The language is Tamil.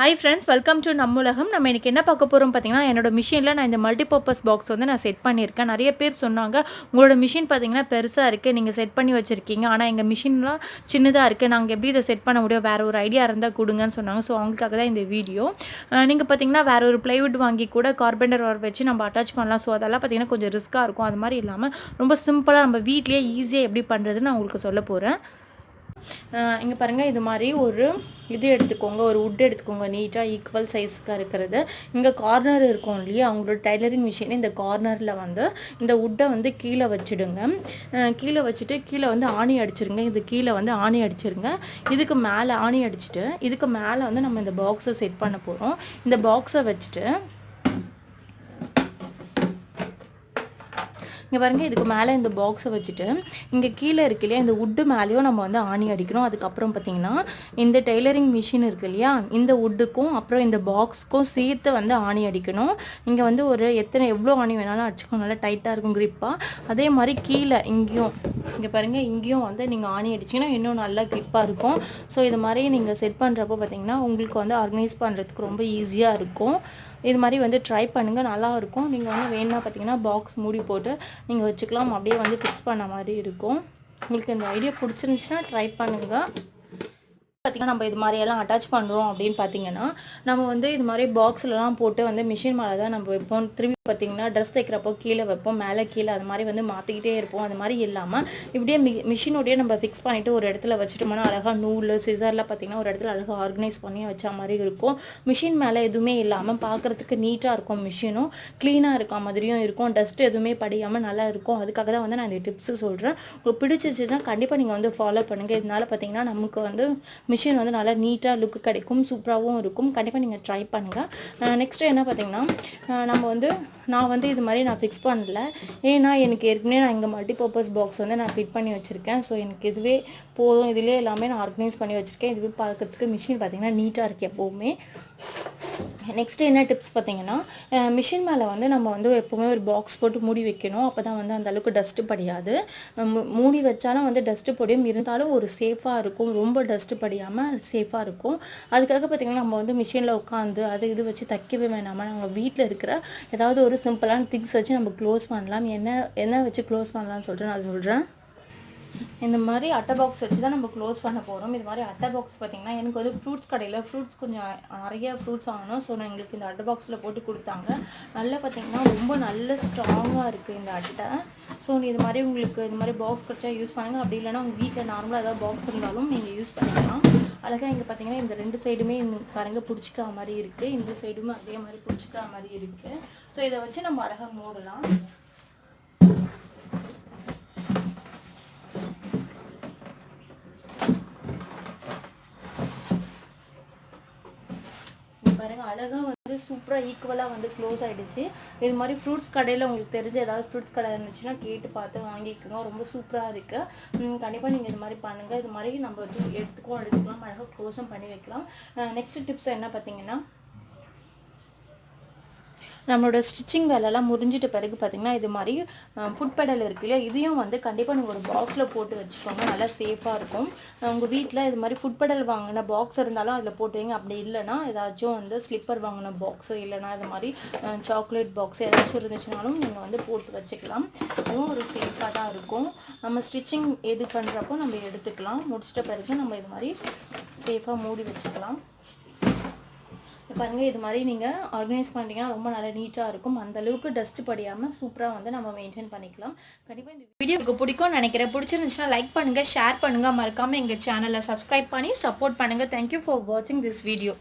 Hi friends, welcome to நம்முலகம். நம்ம இன்னைக்கு என்ன பார்க்க போறோம் பாத்தீங்கன்னா என்னோட மிஷின்ல நான் இந்த மல்டிபர்பஸ் பாக்ஸ் வந்து நான் செட் பண்ணியிருக்கேன். நிறைய பேர் சொன்னாங்க உங்களோட மிஷின் பாத்தீங்கன்னா பெருசா இருக்கு, நீங்க செட் பண்ணி வச்சிருக்கீங்க. ஆனா எங்க மிஷின்லாம் சின்னதா இருக்கு, நாங்க எப்படி இத செட் பண்ண முடியும், வேற ஒரு ஐடியா இருந்தா கொடுங்கன்னு சொன்னாங்க. ஸோ அவங்களுக்காக தான் இந்த வீடியோ. நீங்க பாத்தீங்கன்னா வேற ஒரு பிளைவுட் வாங்கி கூட கார்பெண்டர் ஒயர் வச்சு நம்ம அட்டாச் பண்ணலாம். ஸோ அதெல்லாம் பாத்தீங்கன்னா கொஞ்சம் ரிஸ்கா இருக்கும். அது மாதிரி இல்லாம ரொம்ப சிம்பிளா நம்ம வீட்லயே ஈஸியா எப்படி பண்றதுன்னு நான் உங்களுக்கு சொல்ல போறேன். இங்கே பாருங்கள், இது மாதிரி ஒரு இது எடுத்துக்கோங்க, ஒரு வுட் எடுத்துக்கோங்க, நீட்டாக ஈக்குவல் சைஸுக்காக இருக்கிறது. இங்கே கார்னர் இருக்கும் இல்லையா, அவங்களோட டைலரிங் மிஷின் இந்த கார்னரில் வந்து இந்த வுட்டை வந்து கீழே வச்சுடுங்க. கீழே வச்சுட்டு கீழே வந்து ஆணி அடிச்சிருங்க. இது கீழே வந்து ஆணி அடிச்சிருங்க. இதுக்கு மேலே ஆணி அடிச்சுட்டு இதுக்கு மேலே வந்து நம்ம இந்த பாக்ஸை செட் பண்ண போகிறோம். இந்த பாக்ஸை வச்சுட்டு இங்கே பாருங்க, இதுக்கு மேலே இந்த பாக்ஸை வச்சுட்டு இங்கே கீழே இருக்கு இல்லையா, இந்த வுட்டு மேலேயும் நம்ம வந்து ஆணி அடிக்கணும். அதுக்கப்புறம் பார்த்தீங்கன்னா இந்த டெய்லரிங் மிஷின் இருக்கு இல்லையா, இந்த வுட்டுக்கும் அப்புறம் இந்த பாக்ஸுக்கும் சேர்த்து வந்து ஆணி அடிக்கணும். இங்கே வந்து ஒரு எவ்வளோ ஆணி வேணாலும் அடிச்சுக்கணும், நல்லா டைட்டாக இருக்கும் கிரிப்பாக. அதே மாதிரி கீழே இங்கேயும் இங்கே பாருங்கள், இங்கேயும் வந்து நீங்கள் ஆணி அடிச்சிங்கன்னா இன்னும் நல்லா கிரிப்பாக இருக்கும். ஸோ இது மாதிரி நீங்கள் செட் பண்ணுறப்போ பார்த்தீங்கன்னா உங்களுக்கு வந்து ஆர்கனைஸ் பண்ணுறதுக்கு ரொம்ப ஈஸியாக இருக்கும். இது மாதிரி வந்து ட்ரை பண்ணுங்கள், நல்லாயிருக்கும். நீங்கள் வந்து வேணும்னா பார்த்தீங்கன்னா பாக்ஸ் மூடி போட்டு நீங்கள் வச்சுக்கலாம், அப்படியே வந்து ஃபிக்ஸ் பண்ண மாதிரி இருக்கும். உங்களுக்கு இந்த ஐடியா பிடிச்சிருந்துச்சுன்னா ட்ரை பண்ணுங்கள். பார்த்திங்கன்னா நம்ம இது மாதிரியெல்லாம் அட்டாச் பண்ணுறோம் அப்படின்னு பார்த்தீங்கன்னா நம்ம வந்து இது மாதிரி பாக்ஸ்லலாம் போட்டு வந்து மிஷின் மேலே தான் நம்ம வைப்போம். திரும்பி பார்த்திங்கன்னா ட்ரெஸ் தைக்கிறப்போ கீழே வைப்போம், மேலே கீழே அது மாதிரி வந்து மாற்றிக்கிட்டே இருப்போம். அது மாதிரி இல்லாமல் இப்படியே மிஷினோடையே நம்ம ஃபிக்ஸ் பண்ணிவிட்டு ஒரு இடத்துல வச்சுட்டோம்னா அழகாக நூல் சிசர்லாம் பார்த்திங்கன்னா ஒரு இடத்துல அழகாக ஆர்கனைஸ் பண்ணி வச்ச மாதிரி இருக்கும். மிஷின் மேலே எதுவுமே இல்லாமல் பார்க்குறதுக்கு நீட்டாக இருக்கும், மிஷினும் க்ளீனாக இருக்க மாதிரியும் இருக்கும், டஸ்ட் எதுவுமே படியாமல் நல்லா இருக்கும். அதுக்காக தான் வந்து நான் இந்த டிப்ஸு சொல்கிறேன். உங்களுக்கு பிடிச்சிச்சுன்னா கண்டிப்பாக நீங்கள் வந்து ஃபாலோ பண்ணுங்கள். இதனால் பார்த்திங்கன்னா நமக்கு வந்து மிஷின் வந்து நல்லா நீட்டாக லுக்கு கிடைக்கும், சூப்பராகவும் இருக்கும். கண்டிப்பாக நீங்கள் ட்ரை பண்ணுங்கள். நெக்ஸ்ட்டு என்ன பார்த்தீங்கன்னா நான் வந்து இது மாதிரி நான் ஃபிக்ஸ் பண்ணல, ஏன்னா எனக்கு ஏற்கனவே நான் இங்கே மல்டிபர்பஸ் பாக்ஸ் வந்து நான் ஃபிட் பண்ணி வச்சுருக்கேன். ஸோ எனக்கு இதுவே போதும், இதிலே எல்லாமே நான் ஆர்கனைஸ் பண்ணி வச்சுருக்கேன். இதுவே பார்க்கறதுக்கு மிஷின் பார்த்திங்கன்னா நீட்டாக இருக்குது எப்போவுமே. நெக்ஸ்ட்டு என்ன டிப்ஸ் பார்த்தீங்கன்னா, மிஷின் மேலே வந்து நம்ம வந்து எப்போவுமே ஒரு பாக்ஸ் போட்டு மூடி வைக்கணும். அப்போ தான் வந்து அந்தளவுக்கு டஸ்ட்டு படியாது. மூடி வச்சாலும் வந்து டஸ்ட்டு படியும், இருந்தாலும் ஒரு சேஃபாக இருக்கும், ரொம்ப டஸ்ட்டு படியாமல் சேஃபாக இருக்கும். அதுக்காக பார்த்திங்கன்னா நம்ம வந்து மிஷினில் உட்காந்து அது இது வச்சு தைக்கவே வேணாமல் நம்ம வீட்டில் இருக்கிற ஏதாவது ஒரு சிம்பிளான திங்ஸ் வச்சு நம்ம க்ளோஸ் பண்ணலாம். என்ன வச்சு க்ளோஸ் பண்ணலாம்னு சொல்லிட்டு நான் சொல்கிறேன். இந்த மாதிரி அட்டை பாக்ஸ் வச்சு தான் நம்ம க்ளோஸ் பண்ண போகிறோம். இது மாதிரி அட்டை பாக்ஸ் பார்த்திங்கன்னா எனக்கு வந்து ஃப்ரூட்ஸ் கடையில் ஃப்ரூட்ஸ் கொஞ்சம் நிறைய ஃப்ரூட்ஸ் வாங்கணும். ஸோ நான் எங்களுக்கு இந்த அட்டை பாக்ஸில் போட்டு கொடுத்தாங்க. நல்லா பார்த்திங்கன்னா ரொம்ப நல்ல ஸ்ட்ராங்காக இருக்குது இந்த அட்டை. ஸோ இது மாதிரி உங்களுக்கு இந்த மாதிரி பாக்ஸ் கிடச்சா யூஸ் பண்ணுங்கள். அப்படி இல்லைனா உங்கள் வீட்டில் நார்மலாக ஏதாவது பாக்ஸ் இருந்தாலும் நீங்கள் யூஸ் பண்ணிக்கலாம். அழகாக இங்கே பார்த்திங்கன்னா இந்த ரெண்டு சைடுமே பாருங்கள் பிடிச்சிக்கிற மாதிரி இருக்குது, இந்த சைடுமே அதே மாதிரி பிடிச்சிக்கிற மாதிரி இருக்குது. ஸோ இதை வச்சு நம்ம அழகாக மூடலாம். பாருங்க, அழகாக வந்து சூப்பராக ஈக்குவலாக வந்து க்ளோஸ் ஆகிடுச்சு. இது மாதிரி ஃப்ரூட்ஸ் கடையில் உங்களுக்கு தெரிஞ்ச ஏதாவது ஃப்ரூட்ஸ் கடை இருந்துச்சுன்னா கேட்டு பார்த்து வாங்கிக்கணும், ரொம்ப சூப்பராக இருக்குது. கண்டிப்பாக நீங்கள் இது மாதிரி பண்ணுங்கள். இது மாதிரி நம்ம வந்து எடுத்துக்கலாம், அழகாக க்ளோஸும் பண்ணி வைக்கலாம். நெக்ஸ்ட் டிப்ஸ் என்ன பார்த்தீங்கன்னா, நம்மளோட ஸ்டிச்சிங் வேலைலாம் முடிஞ்சிட்ட பிறகு பார்த்திங்கன்னா இது மாதிரி ஃபுட் பெடல் இருக்கு இல்லையா, இதையும் வந்து கண்டிப்பாக நீங்கள் ஒரு பாக்ஸில் போட்டு வச்சுக்கோங்க, நல்லா சேஃபாக இருக்கும். உங்கள் வீட்டில் இது மாதிரி ஃபுட் பெடல் வாங்கின பாக்ஸ் இருந்தாலும் அதில் போட்டுவீங்க. அப்படி இல்லைனா ஏதாச்சும் வந்து ஸ்லிப்பர் வாங்கின பாக்ஸு இல்லைனா இது மாதிரி சாக்லேட் பாக்ஸ் ஏதாச்சும் இருந்துச்சுனாலும் நீங்கள் வந்து போட்டு வச்சுக்கலாம். அதுவும் ஒரு சேஃபாக தான் இருக்கும். நம்ம ஸ்டிச்சிங் எது பண்ணுறப்போ நம்ம எடுத்துக்கலாம். முடிச்சிட்ட பிறகு நம்ம இது மாதிரி சேஃபாக மூடி வச்சுக்கலாம். பாருங்கள், இது மாதிரி நீங்கள் ஆர்கனைஸ் பண்ணிட்டீங்கன்னா ரொம்ப நல்லா நீட்டாக இருக்கும். அந்தளவுக்கு டஸ்ட் படியாமல் சூப்பராக வந்து நம்ம மெயின்டைன் பண்ணிக்கலாம். கண்டிப்பாக இந்த வீடியோ உங்களுக்கு பிடிக்கும்னு நினைக்கிறேன். பிடிச்சிருந்துச்சுன்னா லைக் பண்ணுங்கள், ஷேர் பண்ணுங்கள், மறக்காமல் எங்கள் சேனலை சப்ஸ்கிரைப் பண்ணி சப்போர்ட் பண்ணுங்கள். தேங்க்யூ ஃபார் வாட்சிங் திஸ் வீடியோ.